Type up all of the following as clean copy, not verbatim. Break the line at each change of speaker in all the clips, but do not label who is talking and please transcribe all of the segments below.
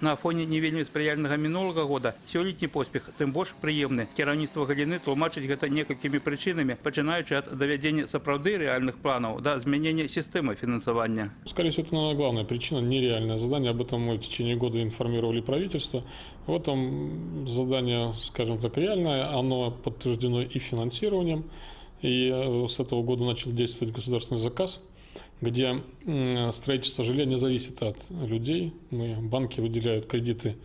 На фоне не вельмі спрыяльнага мінулага года сёлетні поспех тым больш прыемны. Кіраўніцтва галіны тлумачыць гэта некалькімі прычынамі, пачынаючы ад давядзення сапраўды рэальных планаў да змянення сістэмы фінансавання.
Скорее всего, это, наверное, главная причина – нереальное задание. Об этом мы в течение года информировали правительство. В этом задание, скажем так, реальное. Оно подтверждено и финансированием. И с этого года начал действовать государственный заказ, где строительство жилья не зависит от людей. Банки выделяют кредиты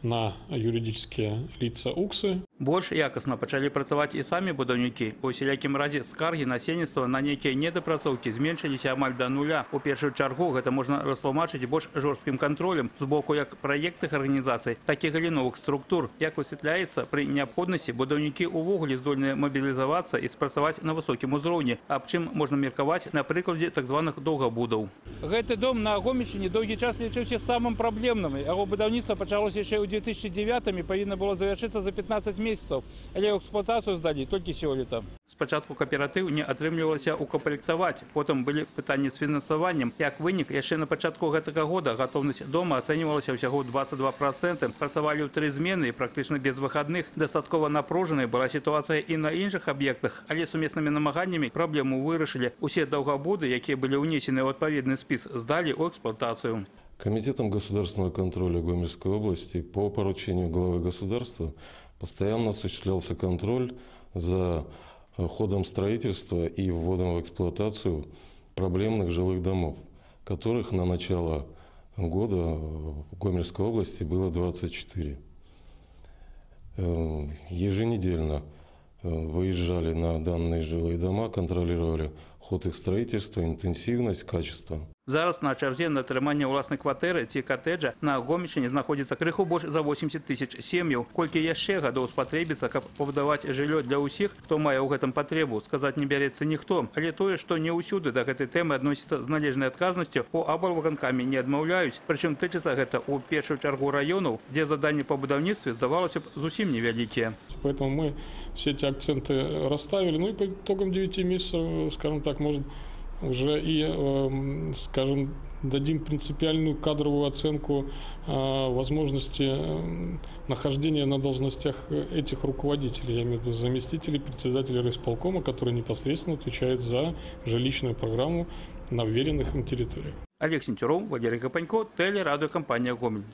на юридические лица УКСы.
Больш якасна пачалі працаваць і самі будаўнікі. У усялякім разе скаргі насельніцтва на нейкія недапрацоўкі зменшыліся амаль да нуля. У першую чаргу гэта можна растлумачыць больш жорсткім кантролем з боку як праектных арганізацый, так і галіновых структур. Як высвятляецца, пры неабходнасці будаўнікі ўвогуле здольныя мабілізавацца і спрацаваць на высокім узроўні, аб чым можна меркаваць на прыкладзе так званых доўгабудаў.
Гэты дом на Гомельшчыне доўгі час лічыўся самым праблемным. Яго будаўніцтва пачалося яшчэ ў 2009 і павінна было завяршыцца за 15 месяцаў, але ў эксплуатацыю здалі толькі сёлета.
Спачатку кааператыў не атрымлівалася укамплектаваць, потым былі пытанні з фінансаваннем. Як вынік, яшчэ на пачатку гэтага года гатоўнасць дома ацэньвалася ўсяго 22%. Працавалі ў 3 змены і практычна без выхадных. Дастаткова напружанай была сітуацыя і на іншых аб'ектах, але сумеснымі намаганнямі праблему вырашылі. Усе доўгабуды, якія былі ўнесены ў адпаведны спіс, здалі ў эксплуатацыю.
Комитетом государственного контроля Гомельской области по поручению главы государства постоянно осуществлялся контроль за ходом строительства и вводом в эксплуатацию проблемных жилых домов, которых на начало года в Гомельской области было 24. Еженедельно выезжали на данные жилые дома, контролировали ход их строительства, интенсивность, качество.
Зараз на чарзе на атрыманне ўласнай кватэры ці катэджа на Гомельшчыне знаходзіцца крыху больш за 80 тысяч сем'яў. Колькі яшчэ гадоў спатрэбіцца, каб пабудаваць жыллё для ўсіх, хто мае ў гэтым патребу, сказаць не бярэцца ніхто. Але тое, што не ўсюды да гэтай тэмы адносіцца з належнай адказнасцю, у аблвыканкаме не адмаўляюць. Прычым тычыцца гэта ў першую чаргу раёнаў, дзе заданні па будаўніцтве, здавалася б, зусім невялікія.
Поэтому мы все эти акценты расставили. Ну и по итогам 9 месяцев, скажем так, может уже и, скажем, дадим принципиальную кадровую оценку возможности нахождения на должностях этих руководителей, я имею в виду заместителей председателя райисполкома, которые непосредственно отвечают за жилищную программу на вверенных им территориях.
Олег Сентюров, Валерий Копанько, телерадиокомпания «Гомель».